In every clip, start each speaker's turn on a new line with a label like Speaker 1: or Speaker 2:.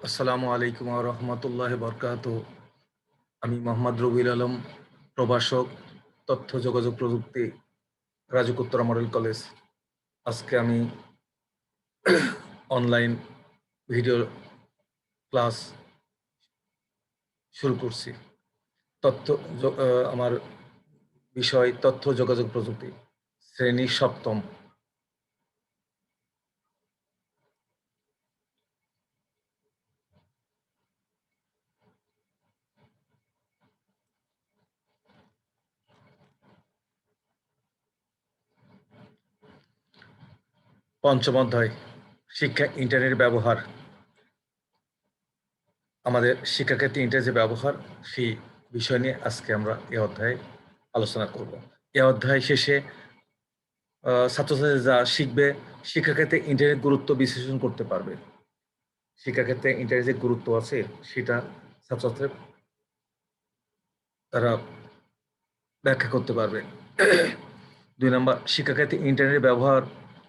Speaker 1: আসসালামু আলাইকুম ওয়া রাহমাতুল্লাহি ওয়া বারাকাতুহু। আমি মোহাম্মদ রবিউল আলম, প্রভাষক, তথ্য যোগাযোগ প্রযুক্তি, রাজুক উত্তরা মডেল কলেজ। আজকে আমি অনলাইন ভিডিও ক্লাস শুরু করছি। তথ্য আমার বিষয় তথ্য যোগাযোগ প্রযুক্তি, শ্রেণী ৭ম, পঞ্চম অধ্যায়। শিক্ষা ইন্টারনেট ব্যবহার। আমাদের শিক্ষাক্ষেত্রে ইন্টারনেটের ব্যবহার, সেই বিষয় নিয়ে আজকে আমরা এ অধ্যায়ে আলোচনা করব। এ অধ্যায় শেষে ছাত্রছাত্রীরা যা শিখবে, শিক্ষাক্ষেত্রে ইন্টারনেট গুরুত্ব বিশ্লেষণ করতে পারবে। শিক্ষাক্ষেত্রে ইন্টারনেট যে গুরুত্ব আছে সেটা ছাত্রছাত্রীরা তারা ব্যাখ্যা করতে পারবে। ২ নাম্বার, শিক্ষাক্ষেত্রে ইন্টারনেট ব্যবহার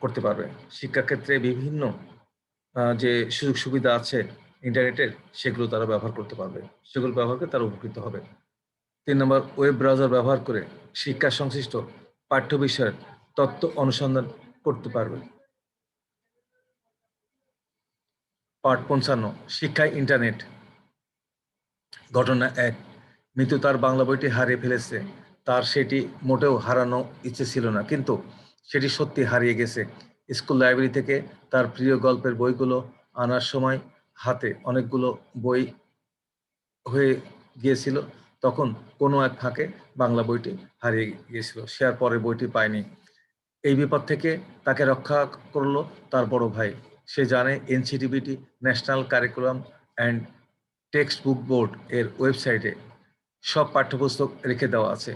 Speaker 1: করতে পারবে। শিক্ষাক্ষেত্রে বিভিন্ন যে সুযোগ সুবিধা আছে ইন্টারনেটের, সেগুলো তারা ব্যবহার করতে পারবে। সেগুলো ব্যবহার করে তারা উপকৃত হবে। ৩ নাম্বার, ওয়েব ব্রাউজার ব্যবহার করে শিক্ষা সংশ্লিষ্ট পাঠ্য বিষয়ের তথ্য অনুসন্ধান করতে পারবে। পাঠ ৫৫, শিক্ষায় ইন্টারনেট। ঘটনা ১, মিতু তার বাংলা বইটি হারিয়ে ফেলেছে। তার সেটি মোটেও হারানো ইচ্ছে ছিল না, কিন্তু সেটি সত্যি হারিয়ে গেছে। স্কুল লাইব্রেরি থেকে তার প্রিয় গল্পের বইগুলো আনার সময় হাতে অনেকগুলো বই হয়ে গিয়েছিল। তখন কোনো এক ফাঁকে বাংলা বইটি হারিয়ে গিয়েছিল। সে আর পরে বইটি পায়নি। এই বিপদ থেকে তাকে রক্ষা করল তার বড় ভাই। সে জানে NCTB, national curriculum and text book board এর ওয়েবসাইটে সব পাঠ্যপুস্তক রেখে দেওয়া আছে।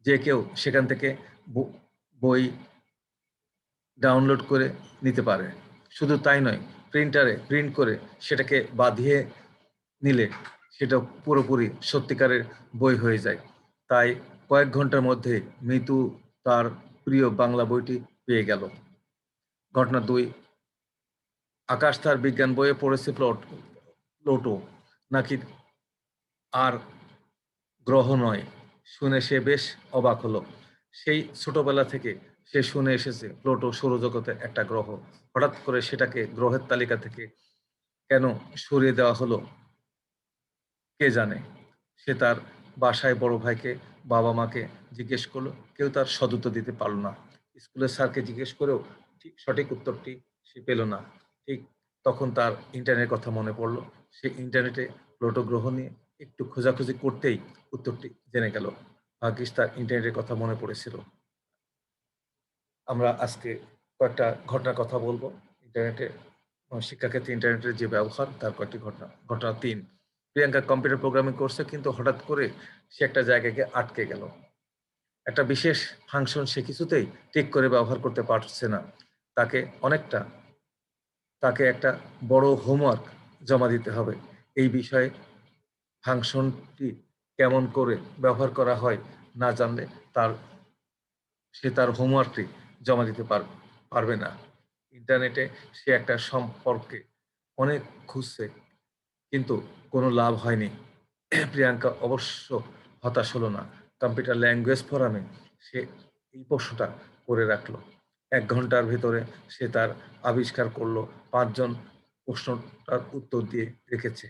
Speaker 1: যে কেউ সেখান থেকে বই ডাউনলোড করে নিতে পারে। শুধু তাই নয়, প্রিন্টারে প্রিন্ট করে সেটাকে বাঁধিয়ে নিলে সেটা পুরোপুরি সত্যিকারের বই হয়ে যায়। তাই কয়েক ঘন্টার মধ্যে মিতু তার প্রিয় বাংলা বইটি পেয়ে গেল। ঘটনা ২, আকাশ তার বিজ্ঞান বইয়ে পড়েছে প্লুটো নাকি আর গ্রহ নয়। শুনে সে বেশ অবাক হলো। সেই ছোটবেলা থেকে সে শুনে এসেছে প্লুটো সৌরজগতের একটা গ্রহ। হঠাৎ করে সেটাকে গ্রহের তালিকা থেকে কেন সরিয়ে দেওয়া হলো কে জানে। সে তার বাসায় বড় ভাইকে, বাবা-মাকে জিজ্ঞেস করল। কেউ তার সদুত্তর দিতে পারল না। স্কুলের স্যারকে জিজ্ঞেস করেও ঠিক সঠিক উত্তরটি সে পেল না। ঠিক তখন তার ইন্টারনেটের কথা মনে পড়ল। সে ইন্টারনেটে প্লুটো গ্রহ নিয়ে একটু খোঁজাখুঁজি করতেই উত্তরটি জেনে গেল। ভাগ্যিস তার ইন্টারনেটের কথা মনে পড়েছিল। আমরা আজকে কয়েকটা ঘটনার কথা বলব। ইন্টারনেটে শিক্ষাক্ষেত্রে ইন্টারনেটের যে ব্যবহার, তার কয়েকটি ঘটনা। ঘটনা ৩, প্রিয়াঙ্কা কম্পিউটার প্রোগ্রামিং করছে, কিন্তু হঠাৎ করে সে একটা জায়গায় গিয়ে আটকে গেল। একটা বিশেষ ফাংশন সে কিছুতেই ঠিক করে ব্যবহার করতে পারছে না। তাকে অনেকটা তাকে একটা বড় হোমওয়ার্ক জমা দিতে হবে। এই বিষয়ে ফাংশনটি কেমন করে ব্যবহার করা হয় না জানলে তার সে তার হোমওয়ার্কটি জমা দিতে পারবে না। ইন্টারনেটে সে একটা সম্পর্কে অনেক খুঁজছে, কিন্তু কোনো লাভ হয়নি। প্রিয়াঙ্কা অবশ্য হতাশ হলো না। কম্পিউটার ল্যাঙ্গুয়েজ ফোরামে সে এই প্রশ্নটা করে রাখলো। ১ ঘন্টার ভেতরে সে তার আবিষ্কার করলো। ৫ জন প্রশ্নটার উত্তর দিয়ে রেখেছে।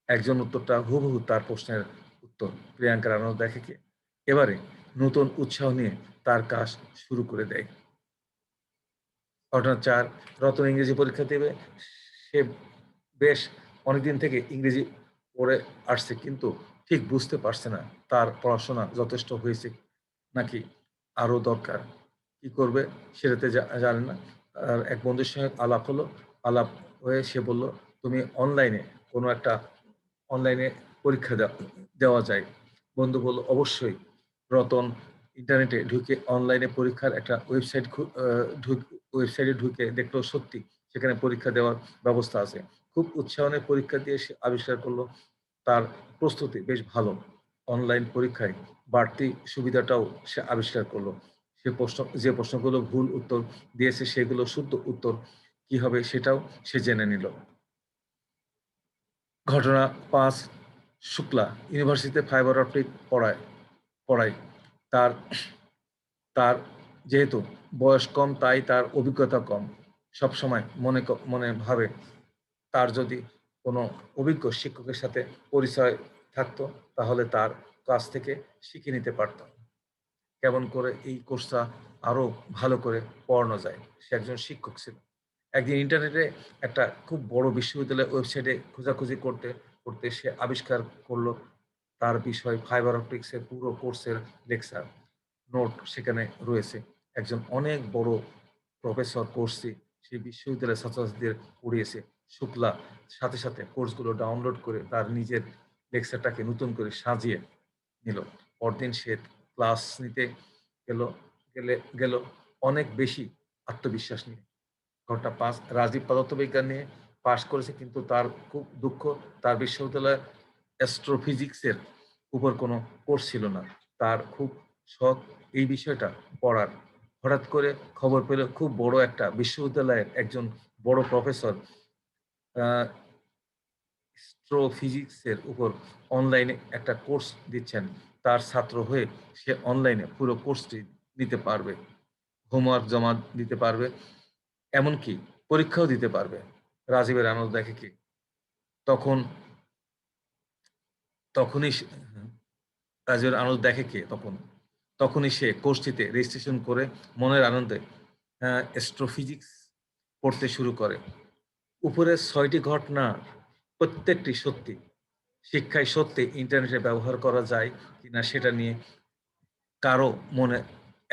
Speaker 1: একজন উত্তরটা হুবহু তার প্রশ্নের উত্তর। প্রিয়াঙ্কার আনন্দ দেখে কে? এবারে নতুন উৎসাহ নিয়ে তার কাজ শুরু করে দেয়। ঘটনা ৪, রতন ইংরেজি পরীক্ষা দেবে। সে বেশ অনেকদিন থেকে ইংরেজি পড়ে আসছে, কিন্তু ঠিক বুঝতে পারছে না তার পড়াশোনা যথেষ্ট হয়েছে নাকি আরো দরকার। কি করবে সেটাতে জানে না। আর এক বন্ধুর সঙ্গে আলাপ হলো। আলাপ হয়ে সে বলল, "তুমি অনলাইনে কোনো একটা অনলাইনে পরীক্ষা দেওয়া যায়।" বন্ধু বলল, "অবশ্যই।" রতন ইন্টারনেটে ঢুকে অনলাইনে পরীক্ষার একটা ওয়েবসাইট ওয়েবসাইটে ঢুকে দেখলো সত্যি সেখানে পরীক্ষা দেওয়ার ব্যবস্থা আছে। খুব উৎসাহ নিয়ে পরীক্ষা দিয়ে সে আবিষ্কার করলো তার প্রস্তুতি বেশ ভালো। অনলাইন পরীক্ষায় বাড়তি সুবিধাটাও সে আবিষ্কার করলো। যে প্রশ্নগুলো ভুল উত্তর দিয়েছে সেগুলো শুদ্ধ উত্তর কি হবে সেটাও সে জেনে নিল। ঘটনা ৫ শুক্লা ইউনিভার্সিটিতে ফাইবার অপটিক পড়ায়। তার তার যেহেতু বয়স কম তাই তার অভিজ্ঞতা কম। সবসময় মনে ভাবে তার যদি কোনো অভিজ্ঞ শিক্ষকের সাথে পরিচয় থাকতো তাহলে তার কাছ থেকে শিখে নিতে পারতাম। কেমন করে এই কোর্সটা আরো ভালো করে পড়ানো যায়। সে একজন শিক্ষক ছিল। একদিন ইন্টারনেটে একটা খুব বড় বিশ্ববিদ্যালয়ের ওয়েবসাইটে খোঁজাখুঁজি করতে সে আবিষ্কার করল তার বিষয় ফাইবার অপটিক্স এর পুরো কোর্সের লেকচার নোট সেখানে রয়েছে। একজন অনেক বড় প্রফেসর কোর্সটি সেই বিশ্ববিদ্যালয়ের ছাত্রছাত্রীদের পড়িয়েছে। শুক্লা সাথে কোর্সগুলো ডাউনলোড করে তার নিজের লেকচারটাকে নতুন করে সাজিয়ে নিল। পরদিন সে ক্লাস নিতে গেল গেলে গেল অনেক বেশি আত্মবিশ্বাস নিয়ে। ঘন্টা ৫ রাজীব পদার্থবিজ্ঞান নিয়ে পাস করেছে কিন্তু তার খুব দুঃখ তার বিশ্ববিদ্যালয়ে অ্যাস্ট্রোফিজিক্সের উপর কোনো কোর্স ছিল না। তার খুব শখ এই বিষয়টা পড়ার। হঠাৎ করে খবর পেল খুব বড় একটা বিশ্ববিদ্যালয়ের একজন বড় প্রফেসর আ অ্যাস্ট্রোফিজিক্সের উপর অনলাইনে একটা কোর্স দিচ্ছেন। তার ছাত্র হয়ে সে অনলাইনে পুরো কোর্সটি দিতে পারবে। হোমওয়ার্ক জমা দিতে পারবে। এমনকি পরীক্ষাও দিতে পারবে। রাজীবের আনন্দ দেখে কে? তখন তখনই সে রাজীবের আনন্দ দেখে কে তখন? তখনই সে কোর্সটিতে রেজিস্ট্রেশন করে মনের আনন্দে অ্যাস্ট্রোফিজিক্স পড়তে শুরু করে। উপরের ৬ টি ঘটনা প্রত্যেকটি সত্যি। শিক্ষায় সত্যি ইন্টারনেটের ব্যবহার করা যায় কিনা সেটা নিয়ে কারো মনে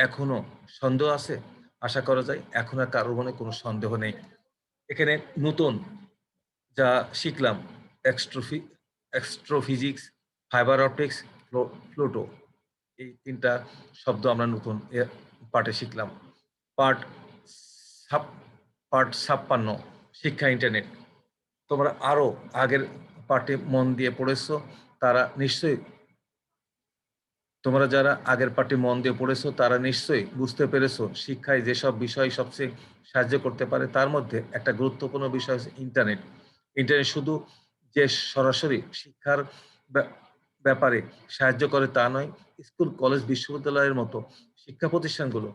Speaker 1: এখনো সন্দেহ আছে? আশা করা যায় এখন আর কারো মনে কোনো সন্দেহ নেই। এখানে নতুন যা শিখলাম এক্সট্রোফি এক্সট্রোফিজিক্স, ফাইবার অপটিক্স, ফ্লুটো এই ৩ টা শব্দ আমরা নতুন পাঠে শিখলাম। পার্ট ছাপ পার্ট ৫৬ শিক্ষা ইন্টারনেট। তোমরা আরো আগের পাঠে মন দিয়ে পড়েছো তারা নিশ্চয়ই তোমরা যারা আগের পাঠে মন দিয়ে পড়েছো তারা নিশ্চয়ই বুঝতে পেরেছো শিক্ষায় যেসব বিষয় সবচেয়ে সাহায্য করতে পারে তার মধ্যে একটা গুরুত্বপূর্ণ বিষয় হচ্ছে ইন্টারনেট। ইন্টারনেট শুধু যে সরাসরি শিক্ষার ব্যাপারে সাহায্য করে তা নয়, স্কুল, কলেজ, বিশ্ববিদ্যালয়ের মতো শিক্ষা প্রতিষ্ঠানগুলো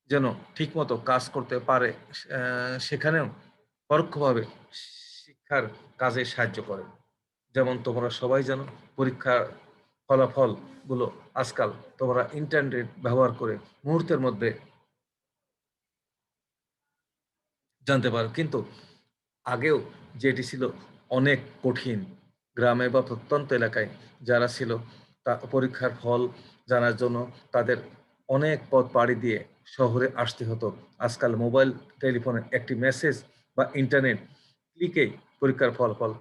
Speaker 1: যেন ঠিকমতো কাজ করতে পারে সেখানেও পরোক্ষভাবে শিক্ষার কাজে সাহায্য করে। যেমন তোমরা সবাই জানো পরীক্ষার ফলাফলগুলো আজকাল তোমরা ইন্টারনেট ব্যবহার করে মুহূর্তের মধ্যে জানতে পারো। কিন্তু আগেও যেটি ছিল অনেক কঠিন। গ্রামে বা প্রত্যন্ত এলাকায় যারা ছিল পরীক্ষার ফল জানার জন্য তাদের অনেক পথ পাড়ি দিয়ে শহরে আসতে হতো। আজকাল মোবাইল টেলিফোনে একটি মেসেজ বা ইন্টারনেট ক্লিকেই পরীক্ষার ফলাফল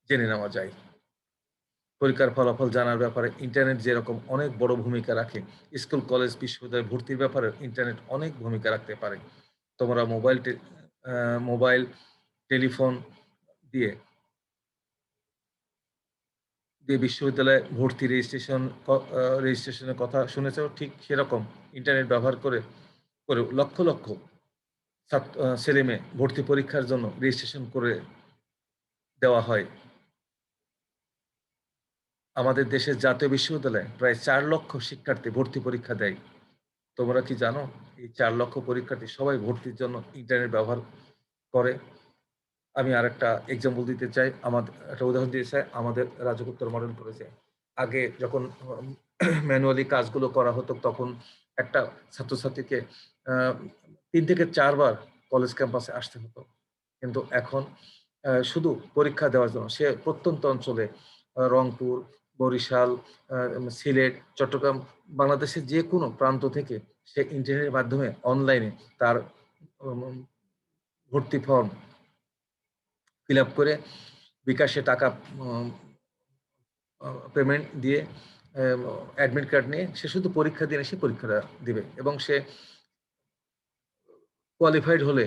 Speaker 1: জেনে নেওয়া যায়। পরীক্ষার ফলাফল জানার ব্যাপারে ইন্টারনেট যেরকম অনেক বড় ভূমিকা রাখে, স্কুল, কলেজ, বিশ্ববিদ্যালয়ে ভর্তির ব্যাপারে ইন্টারনেট অনেক ভূমিকা রাখতে পারে। তোমরা মোবাইল, টেলিফোন দিয়ে বিশ্ববিদ্যালয়ে ভর্তি রেজিস্ট্রেশনের কথা শুনেছ? ঠিক সেরকম ইন্টারনেট ব্যবহার করে লক্ষ ছেলেমেয়ে ভর্তি পরীক্ষার জন্য রেজিস্ট্রেশন করে দেওয়া হয়। আমাদের দেশের জাতীয় বিশ্ববিদ্যালয়ে প্রায় ৪ লক্ষ শিক্ষার্থী ভর্তি পরীক্ষা দেয়। তোমরা কি জানো এই ৪ লক্ষ পরীক্ষার্থী সবাই ভর্তির জন্য ইন্টারনেট ব্যবহার করে? আমি আরেকটা এক্সাম্পল দিতে চাই। একটা উদাহরণ দিতে চাই। আমাদের রাজুক উত্তর মডেল কলেজে আগে যখন ম্যানুয়ালি কাজগুলো করা হতো তখন একটা ছাত্রছাত্রীকে আ ৩ থেকে ৪ বার কলেজ ক্যাম্পাসে আসতে হতো। কিন্তু এখন শুধু পরীক্ষা দেওয়ার জন্য সে প্রত্যন্ত অঞ্চলে রংপুর, বরিশাল, আ সিলেট, চট্টগ্রাম, বাংলাদেশের যেকোনো প্রান্ত থেকে সে ইন্টারনেটের মাধ্যমে অনলাইনে তার উম ভর্তি ফর্ম ফিল আপ করে বিকাশে টাকা উম পেমেন্ট দিয়ে অ্যাডমিট কার্ড নিয়ে সে শুধু পরীক্ষা দিয়ে এসে পরীক্ষাটা দিবে এবং সে কোয়ালিফাইড হলে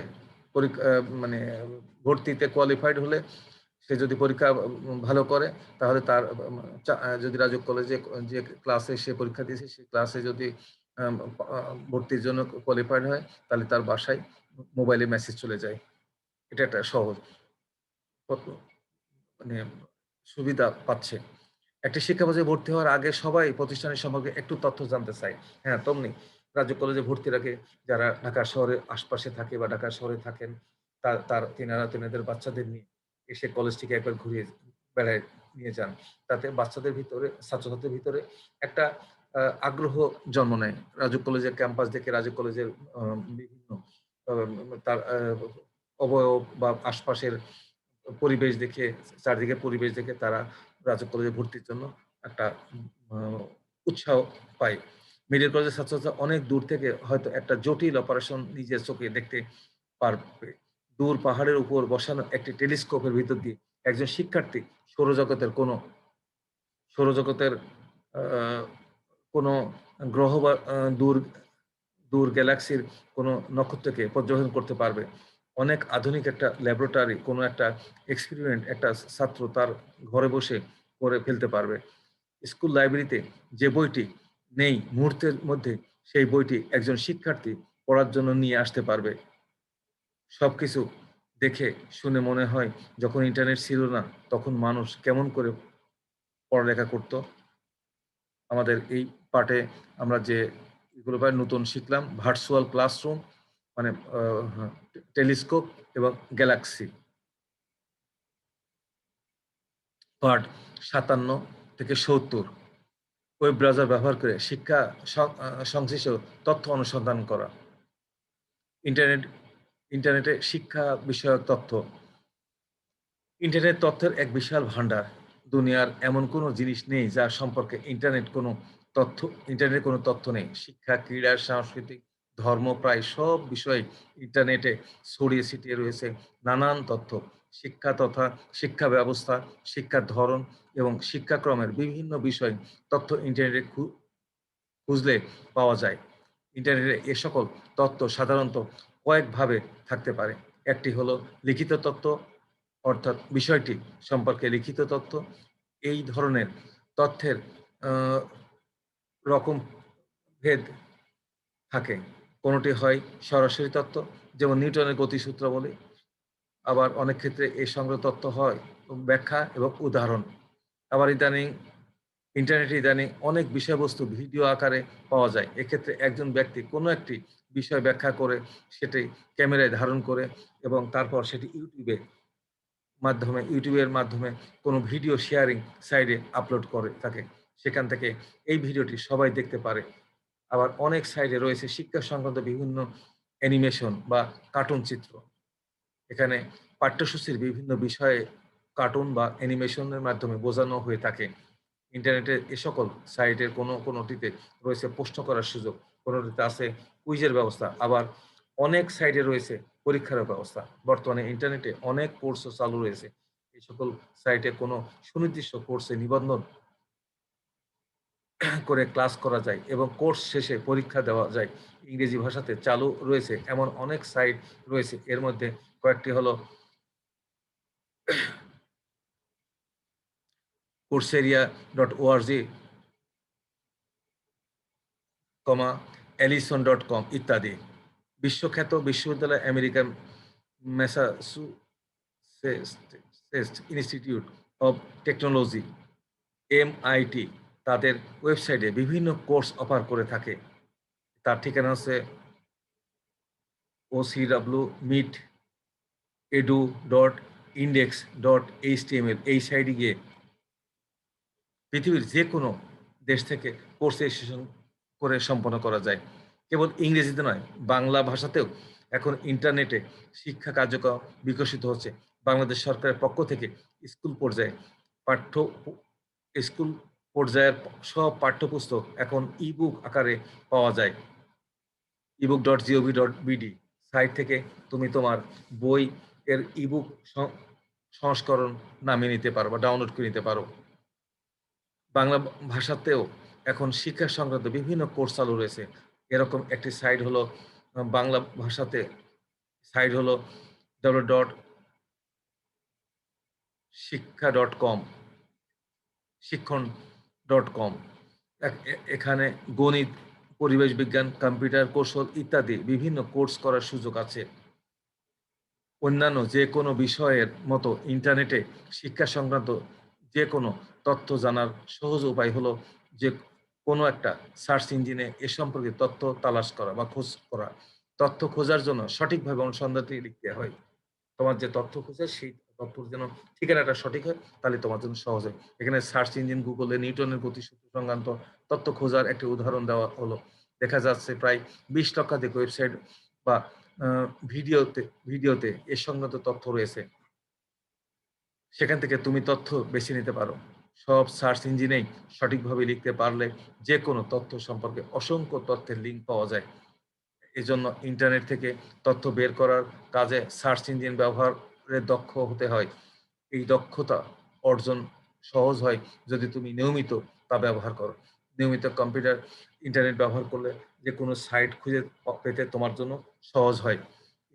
Speaker 1: মানে ভর্তিতে কোয়ালিফাইড হলে সে যদি পরীক্ষা ভালো করে তাহলে তার যদি রাজুক কলেজে যে ক্লাসে সে পরীক্ষা দিয়েছে সেই ক্লাসে যদি আম আ ভর্তির জন্য কোয়ালিফাইড হয় তাহলে তার বাসায় মোবাইলে মেসেজ চলে যায়। এটা একটা সহজ। মানে সুবিধা পাচ্ছে। একটি শিক্ষা বাজে ভর্তি হওয়ার আগে সবাই প্রতিষ্ঠানের সম্পর্কে একটু তথ্য জানতে চায়। হ্যাঁ, তেমনি রাজ্য কলেজে ভর্তির আগে যারা ঢাকা শহরের আশপাশে থাকে বা ঢাকা শহরে থাকেন, তিনাদের বাচ্চাদের নিয়ে এসে কলেজটিকে একবার ঘুরিয়ে বেড়ায় নিয়ে যান। তাতে বাচ্চাদের ভিতরে, ছাত্রছাত্রীদের ভিতরে একটা আগ্রহ জন্ম নেয়। রাজু কলেজের ক্যাম্পাস দেখে, রাজু কলেজের বিভিন্ন আ তার অবয়ব বা আশপাশের পরিবেশ দেখে, চারদিকের পরিবেশ দেখে তারা রাজু কলেজে ভর্তির জন্য একটা আ উৎসাহ পায়। মেডিকেল কলেজের ছাত্রছাত্রীরা অনেক দূর থেকে হয়তো একটা জটিল অপারেশন নিজের চোখে দেখতে পারবে। দূর পাহাড়ের উপর বসানো একটি টেলিস্কোপের ভিতর দিয়ে একজন শিক্ষার্থী সৌরজগতের সৌরজগতের আ কোনো গ্রহ বা দূর গ্যালাক্সির কোনো নক্ষত্রকে পর্যবেক্ষণ করতে পারবে। অনেক আধুনিক একটা ল্যাবরেটরি, কোনো একটা এক্সপেরিমেন্ট একটা ছাত্র তার ঘরে বসে করে ফেলতে পারবে। স্কুল লাইব্রেরিতে যে বইটি নেই মুহূর্তের মধ্যে সেই বইটি একজন শিক্ষার্থী পড়ার জন্য নিয়ে আসতে পারবে। সবকিছু দেখে শুনে মনে হয় যখন ইন্টারনেট ছিল না তখন মানুষ কেমন করে পড়ালেখা করত। আমাদের এই পার্টে আমরা যে এগুলো নতুন শিখলাম ভার্চুয়াল ক্লাসরুম মানে টেলিস্কোপ এবং গ্যালাক্সি। পার্ট ৫৭ থেকে ৭০ ওয়েব ব্রাউজার ব্যবহার করে শিক্ষা সংশ্লিষ্ট তথ্য অনুসন্ধান করা। ইন্টারনেট ইন্টারনেটে শিক্ষা বিষয়ক তথ্য। ইন্টারনেট তথ্যের এক বিশাল ভান্ডার। দুনিয়ার এমন কোনো জিনিস নেই যার সম্পর্কে তথ্য ইন্টারনেটে কোনো তথ্য নেই। শিক্ষা, ক্রীড়া, সাংস্কৃতিক, ধর্ম প্রায় সব বিষয়ে ইন্টারনেটে ছড়িয়ে ছিটিয়ে রয়েছে নানান তথ্য। শিক্ষা তথা শিক্ষা ব্যবস্থা, শিক্ষার ধরন এবং শিক্ষাক্রমের বিভিন্ন বিষয় তথ্য ইন্টারনেটে খুঁজলে পাওয়া যায়। ইন্টারনেটে এ সকল তথ্য সাধারণত কয়েকভাবে থাকতে পারে। একটি হলো লিখিত তথ্য, অর্থাৎ বিষয়টি সম্পর্কে লিখিত তথ্য। এই ধরনের তথ্যের আ রকম ভেদ থাকে। কোনটি হয় সরাসরি তথ্য, যেমন নিউটনের গতিসূত্রাবলী। আবার অনেক ক্ষেত্রে এই সংক্রান্ত তথ্য হয় ব্যাখ্যা এবং উদাহরণ। আবার ইন্টারনেটে ইদানিং অনেক বিষয়বস্তু ভিডিও আকারে পাওয়া যায়। এক্ষেত্রে একজন ব্যক্তি কোনো একটি বিষয় ব্যাখ্যা করে সেটি ক্যামেরায় ধারণ করে এবং তারপর সেটি ইউটিউবের মাধ্যমে কোনো ভিডিও শেয়ারিং সাইটে আপলোড করে থাকে। সেখান থেকে এই ভিডিওটি সবাই দেখতে পারে। আবার অনেক সাইটে রয়েছে শিক্ষা সংক্রান্ত বিভিন্ন অ্যানিমেশন বা কার্টুন চিত্র। এখানে পাঠ্যসূচির বিভিন্ন বিষয়ে কার্টুন বা অ্যানিমেশনের মাধ্যমে বোঝানো হয়ে থাকে। ইন্টারনেটে এ সকল সাইটের কোনোটিতে রয়েছে প্রশ্ন করার সুযোগ, কোনোটিতে আছে কুইজের ব্যবস্থা, আবার অনেক সাইটে রয়েছে পরীক্ষার ব্যবস্থা। বর্তমানে ইন্টারনেটে অনেক কোর্সও চালু রয়েছে। এই সকল সাইটে কোনো সুনির্দিষ্ট কোর্সে নিবন্ধন করে ক্লাস করা যায় এবং কোর্স শেষে পরীক্ষা দেওয়া যায়। ইংরেজি ভাষাতে চালু রয়েছে এমন অনেক সাইট রয়েছে। এর মধ্যে কয়েকটি হলো coursera.org, allison.com ইত্যাদি। বিশ্বখ্যাত বিশ্ববিদ্যালয় American Massachusetts institute of technology MIT তাদের ওয়েবসাইটে বিভিন্ন কোর্স অফার করে থাকে। তার ঠিকানা হচ্ছে ocw.meet.edu.index.html। এই সাইটে গিয়ে পৃথিবীর যেকোনো দেশ থেকে কোর্স রেজিস্ট্রেশন করে সম্পন্ন করা যায়। কেবল ইংরেজিতে নয়, বাংলা ভাষাতেও এখন ইন্টারনেটে শিক্ষা কার্যক্রম বিকশিত হচ্ছে। বাংলাদেশ সরকারের পক্ষ থেকে স্কুল পর্যায়ে পাঠ্য স্কুল পর্যায়ের সব পাঠ্যপুস্তক এখন ই-বুক আকারে পাওয়া যায়। ebook.gov.bd সাইট থেকে তুমি তোমার বই এর ই-বুক সংস্করণ নামিয়ে নিতে পারো বা ডাউনলোড করে নিতে পারো। বাংলা ভাষাতেও এখন শিক্ষা সংক্রান্ত বিভিন্ন কোর্স চালু রয়েছে। এরকম একটি সাইট হলো বাংলা ভাষাতে সাইট হলো www.শিক্ষা.com শিক্ষণ.com। এখানে গণিত, পরিবেশ বিজ্ঞান, কম্পিউটার কৌশল ইত্যাদি বিভিন্ন কোর্স করার সুযোগ আছে। অন্যান্য যে কোনো বিষয়ের মতো ইন্টারনেটে শিক্ষা সংক্রান্ত যে কোনো তথ্য জানার সহজ উপায় হলো যে কোনো একটা সার্চ ইঞ্জিনে এ সম্পর্কে তথ্য তালাশ করা বা খোঁজ করা। তথ্য খোঁজার জন্য সঠিকভাবে অনুসন্ধানটি লিখতে হয়। তোমার যে তথ্য খুঁজে সেই তথ্যর যেন ঠিকানাটা সঠিক হয়, তাহলে তোমার জন্য সহজ হয়। এখানে সার্চ ইঞ্জিন গুগলে নিউটনের গতিসূত্র সংক্রান্ত তথ্য খোঁজার একটি উদাহরণ দেওয়া হলো। দেখা যাচ্ছে প্রায় ২০ লক্ষাধিক ওয়েবসাইট বা ভিডিওতে ভিডিওতে এ সংক্রান্ত তথ্য রয়েছে। সেখান থেকে তুমি তথ্য বেছে নিতে পারো। সব সার্চ ইঞ্জিনেই সঠিকভাবে লিখতে পারলে যে কোনো তথ্য সম্পর্কে অসংখ্য তথ্যের লিঙ্ক পাওয়া যায়। এজন্য ইন্টারনেট থেকে তথ্য বের করার কাজে সার্চ ইঞ্জিন ব্যবহারে দক্ষ হতে হয়। এই দক্ষতা অর্জন সহজ হয় যদি তুমি নিয়মিত তা ব্যবহার করো। নিয়মিত কম্পিউটার ইন্টারনেট ব্যবহার করলে যে কোনো সাইট খুঁজে পেতে তোমার জন্য সহজ হয়।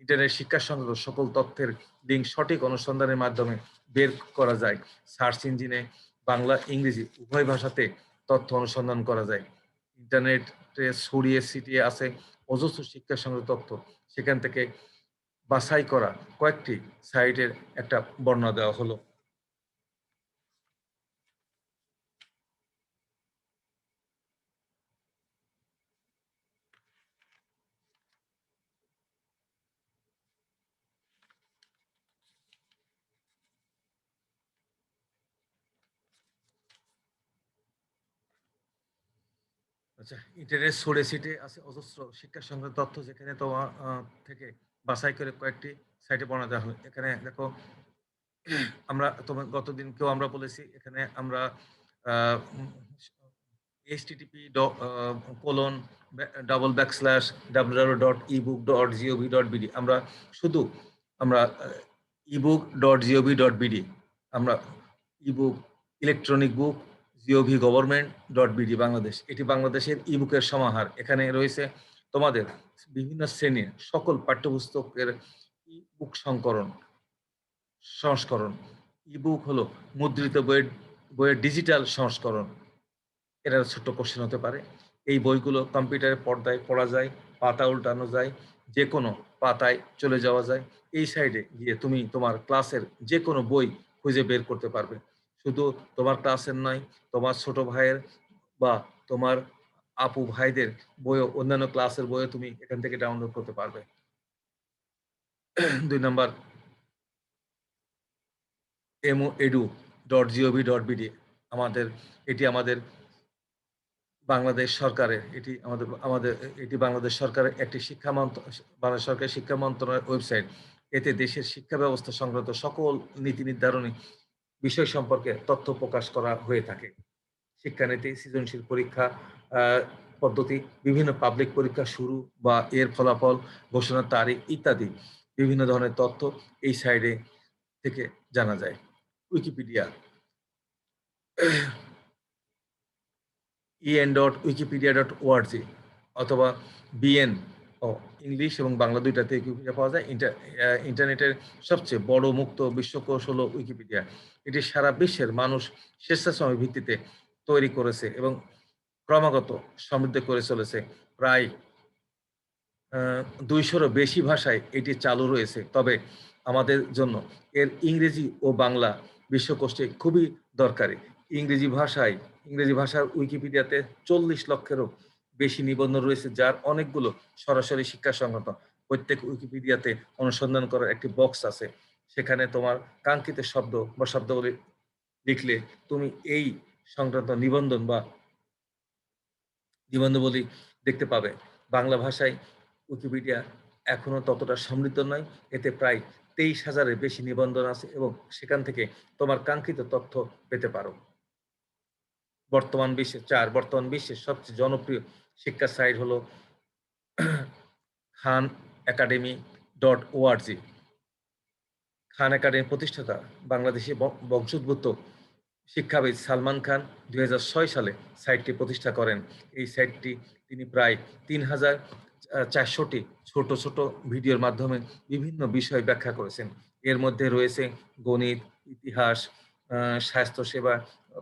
Speaker 1: ইন্টারনেট শিক্ষার সঙ্গে সকল তথ্যের লিঙ্ক সঠিক অনুসন্ধানের মাধ্যমে বের করা যায়। সার্চ ইঞ্জিনে বাংলা, ইংরেজি উভয় ভাষাতে তথ্য অনুসন্ধান করা যায়। ইন্টারনেটে ছড়িয়ে ছিটিয়ে আছে অজস্র শিক্ষার সঙ্গে তথ্য। সেখান থেকে বাছাই করা কয়েকটি সাইটের একটা বর্ণনা দেওয়া হলো। আচ্ছা, ইন্টারনেট ছড়িয়ে ছিটিয়ে আছে অজস্র শিক্ষা সংক্রান্ত তথ্য, যেখানে তোমার থেকে বাছাই করে কয়েকটি সাইটে বর্ণনা দেওয়া হলো। এখানে দেখো, তোমার গতদিনকেও আমরা বলেছি, এখানে আমরা ah, um, http colon double backslash www.ebook.gov.bd আমরা শুধু আমরা ebook.gov.bd আমরা ebook electronic book GOV government dot BD Bangladesh, এটি বাংলাদেশের ইবুকের সমাহার। এখানে রয়েছে তোমাদের বিভিন্ন শ্রেণীর সকল পাঠ্যপুস্তকের ইবুক সংস্করণ। ইবুক হলো মুদ্রিত বইয়ের ডিজিটাল সংস্করণ। এটা ছোট্ট কোশ্চেন হতে পারে। এই বইগুলো কম্পিউটারের পর্দায় পড়া যায়, পাতা উল্টানো যায়, যে কোনো পাতায় চলে যাওয়া যায়। এই সাইডে গিয়ে তুমি তোমার ক্লাসের যে কোনো বই খুঁজে বের করতে পারবে। শুধু তোমার ক্লাসের নয়, তোমার ছোট ভাইয়ের বা তোমার আপু ভাইদের বইও, অন্যান্য ক্লাসের বইও তুমি এখান থেকে ডাউনলোড করতে পারবে। ২ নাম্বার moedu.gov.bd আমাদের এটি আমাদের বাংলাদেশ সরকারের এটি আমাদের আমাদের এটি বাংলাদেশ সরকারের একটি বাংলাদেশ সরকারের শিক্ষা মন্ত্রণালয়ের ওয়েবসাইট। এতে দেশের শিক্ষা ব্যবস্থা সংক্রান্ত সকল নীতি নির্ধারণী বিষয় সম্পর্কে তথ্য প্রকাশ করা হয়ে থাকে। শিক্ষানীতি, সৃজনশীল পরীক্ষা পদ্ধতি, বিভিন্ন পাবলিক পরীক্ষা শুরু বা এর ফলাফল ঘোষণার তারিখ ইত্যাদি বিভিন্ন ধরনের তথ্য এই সাইডে থেকে জানা যায়। উইকিপিডিয়া en.wikipedia.org অথবা বিএন ও ইংলিশ এবং বাংলা দুইটাতে উইকিপিডিয়া পাওয়া যায়। ইন্টারনেটের সবচেয়ে বড় মুক্ত বিশ্বকোষ হলো উইকিপিডিয়া। এটি সারা বিশ্বের মানুষ স্বেচ্ছাশ্রমের ভিত্তিতে তৈরি করেছে এবং ক্রমাগত সমৃদ্ধ করে চলেছে। প্রায় ২০০-রও বেশি ভাষায় এটি চালু রয়েছে। তবে আমাদের জন্য এর ইংরেজি ও বাংলা বিশ্বকোষটি খুবই দরকারি। ইংরেজি ভাষার উইকিপিডিয়াতে ৪০ লক্ষেরও বেশি নিবন্ধ রয়েছে, যার অনেকগুলো সরাসরি শিক্ষা সংক্রান্ত। প্রত্যেক উইকিপিডিয়াতে অনুসন্ধান করার একটি বক্স আছে। সেখানে তোমার কাঙ্ক্ষিত শব্দ বা শব্দাবলী লিখলে তুমি এই সংক্রান্ত নিবন্ধাবলী দেখতে পাবে। বাংলা ভাষায় উইকিপিডিয়া এখনো ততটা সমৃদ্ধ নয়। এতে প্রায় ২৩,০০০-এর বেশি নিবন্ধন আছে এবং সেখান থেকে তোমার কাঙ্ক্ষিত তথ্য পেতে পারো। বর্তমান বিশ্বের সবচেয়ে জনপ্রিয় শিক্ষা সাইট হলো খান একাডেমি ডট ওআরজি। খান একাডেমির প্রতিষ্ঠাতা বাংলাদেশি বংশোদ্ভূত শিক্ষাবিদ সালমান খান ২০০৬ সালে সাইটটি প্রতিষ্ঠা করেন। এই সাইটটি তিনি প্রায় ৩,৪০০টি ছোট ছোট ভিডিওর মাধ্যমে বিভিন্ন বিষয় ব্যাখ্যা করেছেন। এর মধ্যে রয়েছে গণিত, ইতিহাস, স্বাস্থ্যসেবা,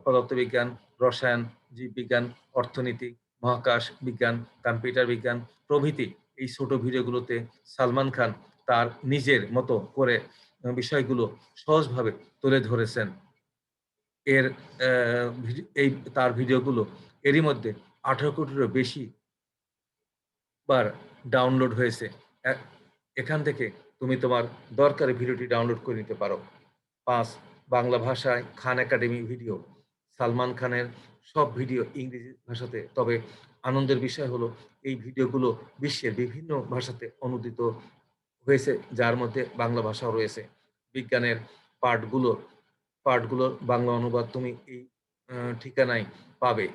Speaker 1: পদার্থবিজ্ঞান, রসায়ন, জীববিজ্ঞান, অর্থনীতি, মহাকাশ বিজ্ঞান, কম্পিউটার বিজ্ঞান প্রভৃতি। এই ছোট ভিডিওগুলোতে সালমান খান তার নিজের মতো করে বিষয়গুলো সহজভাবে তুলে ধরেছেন। এর এই তার ভিডিওগুলো এরই মধ্যে 18 কোটিরও বেশি বার ডাউনলোড হয়েছে। এ এখান থেকে তুমি তোমার দরকারি ভিডিওটি ডাউনলোড করে নিতে পারো। ৫. বাংলা ভাষায় খান একাডেমি ভিডিও। সালমান খানের সব ভিডিও ইংরেজি ভাষাতে। তবে আনন্দের বিষয় হলো এই ভিডিওগুলো বিশ্বের বিভিন্ন ভাষাতে অনূদিত হয়েছে, যার মধ্যে বাংলা ভাষাও রয়েছে। বিজ্ঞানের পাঠগুলো পাঠগুলোর বাংলা অনুবাদ তুমি এই ঠিকানায় পাবে।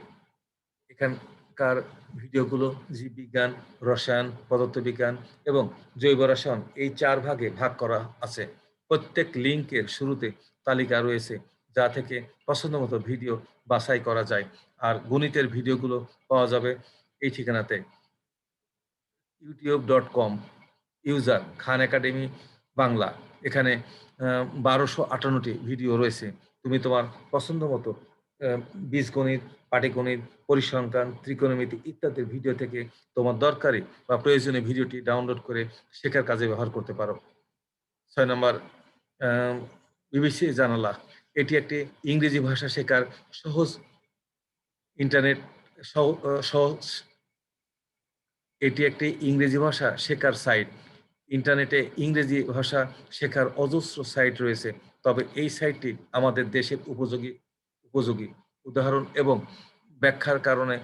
Speaker 1: এখানকার ভিডিওগুলো জীববিজ্ঞান, রসায়ন, পদার্থবিজ্ঞান এবং জৈব রসায়ন এই ৪ ভাগে ভাগ করা আছে। প্রত্যেক লিঙ্কের শুরুতে তালিকা রয়েছে, যা থেকে পছন্দমতো ভিডিও বাছাই করা যায়। আর গণিতের ভিডিওগুলো পাওয়া যাবে এই ঠিকানাতে youtube.com ইউজার খান একাডেমি বাংলা। এখানে ১২৫৮টি ভিডিও রয়েছে। তুমি তোমার পছন্দ মতো বীজগণিত, পাটিগণিত, পরিসংখ্যান, ত্রিকোণমিতি ইত্যাদি ভিডিও থেকে তোমার দরকারি বা প্রয়োজনীয় ভিডিওটি ডাউনলোড করে শেখার কাজে ব্যবহার করতে পারো। ৬ নম্বর আ বিবিসি জানালা। এটি একটি ইংরেজি ভাষা শেখার সহজ ইন্টারনেট সহ সহজ এটি একটি ইংরেজি ভাষা শেখার সাইট। ইন্টারনেটে ইংরেজি ভাষা শেখার অজস্র সাইট রয়েছে। তবে এই সাইটটি আমাদের দেশের উপযোগী উদাহরণ এবং ব্যাখ্যার কারণে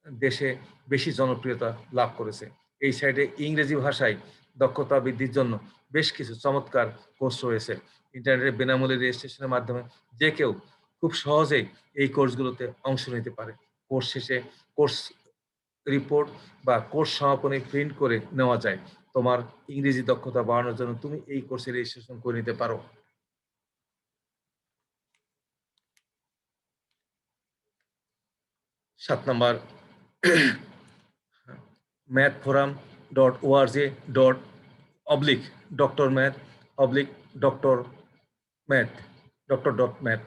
Speaker 1: দেশে বেশি জনপ্রিয়তা লাভ করেছে। এই সাইটে ইংরেজি ভাষায় দক্ষতা বৃদ্ধির জন্য বেশ কিছু চমৎকার কোর্স রয়েছে। ইন্টারনেটে বিনামূল্যে রেজিস্ট্রেশনের মাধ্যমে যে কেউ খুব সহজেই এই কোর্সগুলোতে অংশ নিতে পারে। কোর্স শেষে কোর্স রিপোর্ট বা কোর্স সমাপনী প্রিন্ট করে নেওয়া যায়। তোমার ইংরেজি দক্ষতা বাড়ানোর জন্য তুমি এই কোর্সে রেজিস্ট্রেশন করে নিতে পারো। ৭ number mathforum.org. Doctor math doctor math doctor math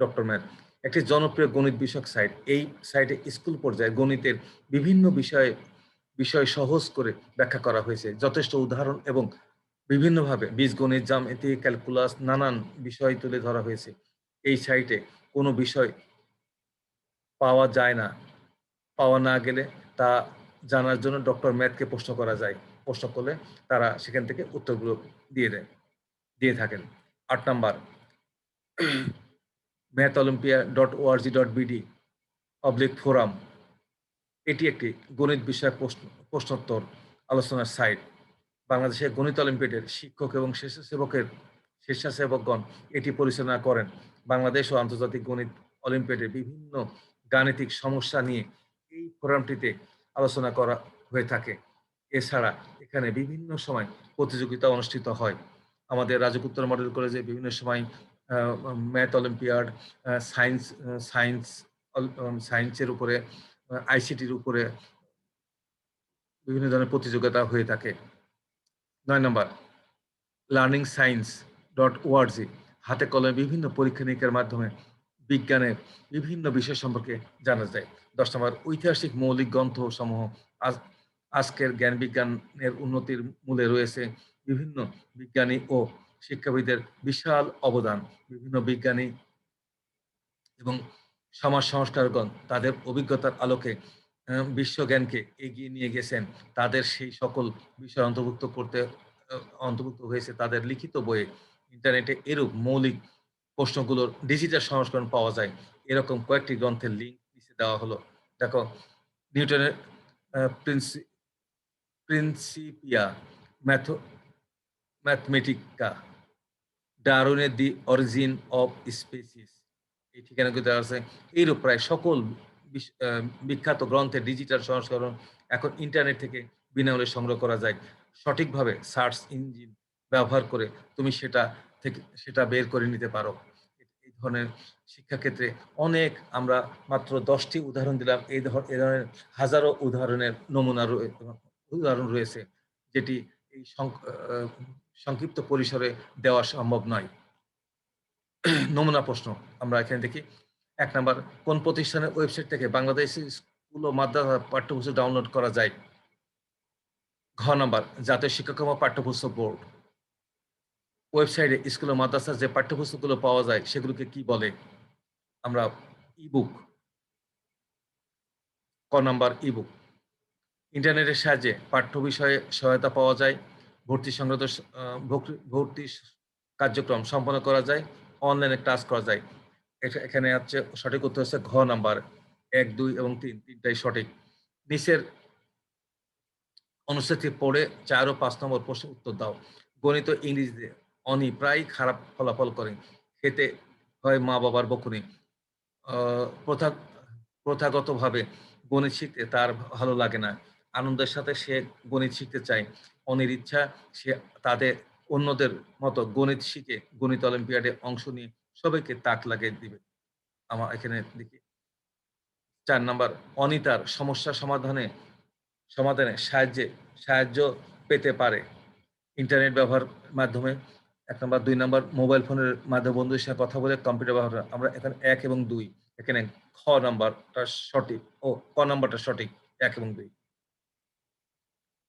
Speaker 1: doctor math একটি জনপ্রিয় গণিত বিষয়ক সাইট। এই সাইটে স্কুল পর্যায়ে গণিতের বিভিন্ন বিষয় সহজ করে ব্যাখ্যা করা হয়েছে। যথেষ্ট উদাহরণ এবং বিভিন্নভাবে বীজগণিত, জ্যামিতি, ক্যালকুলাস নানান বিষয় তুলে ধরা হয়েছে। এই সাইটে কোনো বিষয় পাওয়া যায় না। পাওয়া না গেলে তা জানার জন্য ডক্টর ম্যাথকে প্রশ্ন করা যায়। প্রশ্ন করলে তারা সেখান থেকে উত্তরগুলো দিয়ে থাকেন। ৮ নাম্বার mathOlympia.org.bd/forum এটি একটি গণিত বিষয়ক প্রশ্নোত্তর আলোচনার সাইট। বাংলাদেশের গণিত অলিম্পিয়াডের শিক্ষক এবং স্বেচ্ছাসেবকগণ এটি পরিচালনা করেন। বাংলাদেশ ও আন্তর্জাতিক গণিত অলিম্পিয়াডের বিভিন্ন গাণিতিক সমস্যা নিয়ে এই ফোরামটিতে আলোচনা করা হয়ে থাকে। এছাড়া এখানে বিভিন্ন সময় প্রতিযোগিতা অনুষ্ঠিত হয়। আমাদের রাজপুত্র মডেল কলেজে বিভিন্ন সময় ম্যাথ অলিম্পিয়াড, সায়েন্স সায়েন্স সায়েন্সের উপরে, আইসিটির উপরে বিভিন্ন ধরনের প্রতিযোগিতা হয়ে থাকে। ৯ নম্বর learningscience.org হাতে কলমে বিভিন্ন পরীক্ষা নিরীক্ষার মাধ্যমে বিজ্ঞানের বিভিন্ন বিষয় সম্পর্কে জানা যায়। ১০ নম্বর ঐতিহাসিক মৌলিক গ্রন্থসমূহ আজকের জ্ঞান বিজ্ঞানের উন্নতির মূলে রয়েছে বিভিন্ন বিজ্ঞানী ও শিক্ষাবিদদের বিশাল অবদান। বিভিন্ন বিজ্ঞানী এবং সমাজ সংস্কারকগণ তাদের অভিজ্ঞতার আলোকে বিশ্বজ্ঞানকে এগিয়ে নিয়ে গেছেন। তাদের সেই সকল বিষয় অন্তর্ভুক্ত হয়েছে তাদের লিখিত বইয়ে। ইন্টারনেটে এরূপ মৌলিক প্রশ্নগুলোর ডিজিটাল সংস্করণ পাওয়া যায়। এরকম কয়েকটি গ্রন্থের লিঙ্ক নিচে দেওয়া হলো। দেখো, নিউটনের প্রিন্সিপিয়া ম্যাথমেটিকা, ডারউইনের দি অরিজিন অফ স্পেসিস এই ঠিকানাগুলো দেওয়া আছে। এইরূপ প্রায় সকল বিখ্যাত গ্রন্থের ডিজিটাল সংস্করণ এখন ইন্টারনেট থেকে বিনামূল্যে সংগ্রহ করা যায়। সঠিকভাবে সার্চ ইঞ্জিন ব্যবহার করে তুমি সেটা বের করে নিতে পারো। এই ধরনের শিক্ষাক্ষেত্রে অনেক আমরা মাত্র ১০টি উদাহরণ দিলাম। এই ধরনের হাজারো উদাহরণ রয়েছে, যেটি এই সংক্ষিপ্ত পরিসরে দেওয়া সম্ভব নয়। নমুনা প্রশ্ন আমরা এখানে দেখি। ১ নাম্বার কোন প্রতিষ্ঠানের ওয়েবসাইট থেকে বাংলাদেশি স্কুল ও মাদ্রাসা পাঠ্যপুস্তক ডাউনলোড করা যায়? ঘ নাম্বার জাতীয় শিক্ষাক্রম ও পাঠ্যপুস্তক বোর্ড। ওয়েবসাইটে স্কুল ও মাদ্রাসার যে পাঠ্যপুস্তকগুলো পাওয়া যায় সেগুলোকে কি বলে? আমরা ই-বুক। ক নাম্বার ই-বুক। ইন্টারনেটের সাহায্যে পাঠ্য বিষয়ে সহায়তা পাওয়া যায়। ভর্তি সংক্রান্ত স আ ভক্রি ভর্তি কার্যক্রম সম্পন্ন করা যায়। অনলাইনে ক্লাস করা যায়। এখানে হচ্ছে সঠিক উত্তর হচ্ছে ঘ নাম্বার ১, ২ এবং ৩ টাই সঠিক। নিচের অনুচ্ছেদটি পড়ে ৪ ও ৫ নম্বর প্রশ্নের উত্তর দাও। গণিত ও ইংরেজিতে অনি প্রায়ই খারাপ ফলাফল করে। খেতে হয় মা-বাবার বকুনি। আ প্রথা প্রথাগতভাবে গণিত শিখতে তার ভালো লাগে না। আনন্দের সাথে সে গণিত শিখতে চায়। অনির ইচ্ছা সে তাদের অন্যদের মতো গণিত শিখে গণিত অলিম্পিয়াডে অংশ নিয়ে সবাইকে তাক লাগিয়ে দিবে। এখানে দেখি ৪ নাম্বার অনিতার সমস্যা সমাধানে সাহায্য পেতে পারে। ইন্টারনেট ব্যবহার মাধ্যমে ১ নাম্বার, ২ নাম্বার মোবাইল ফোনের মাধ্যমে বন্ধুদের সাথে কথা বলে কম্পিউটার ব্যবহার করা। আমরা এখানে ১ এবং ২ এখানে খ নাম্বারটা সঠিক ও ক নাম্বারটা সঠিক ১ এবং ২।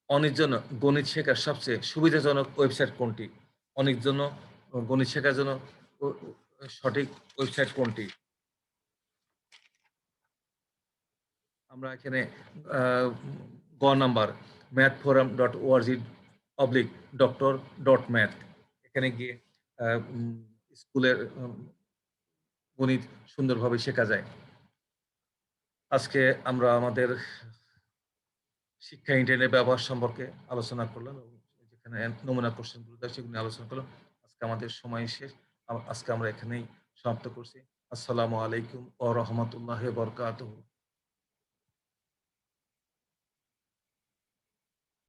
Speaker 1: অনির জন্য গণিত শেখার সবচেয়ে সুবিধাজনক ওয়েবসাইট কোনটি? অনির জন্য গণিত শেখার জন্য ও ও সঠিক ওয়েবসাইট কোনটি? আমরা এখানে আ গ নাম্বার mathforum.org/doctor.math এখানে গিয়ে আ উম স্কুলের গণিত সুন্দরভাবে শেখা যায়। আজকে আমরা আমাদের শিক্ষা ইন্টারনেট ব্যবহার সম্পর্কে আলোচনা করলাম এবং যেখানে নমুনা কোশ্চেন গুলো দেয় সেগুলো নিয়ে আলোচনা করলাম। আজকে আমাদের সময় শেষ। আজকে আমরা এখানেই সমাপ্ত করছি। আসসালামু আলাইকুম ওয়া রাহমাতুল্লাহি ওয়া বারাকাতুহু।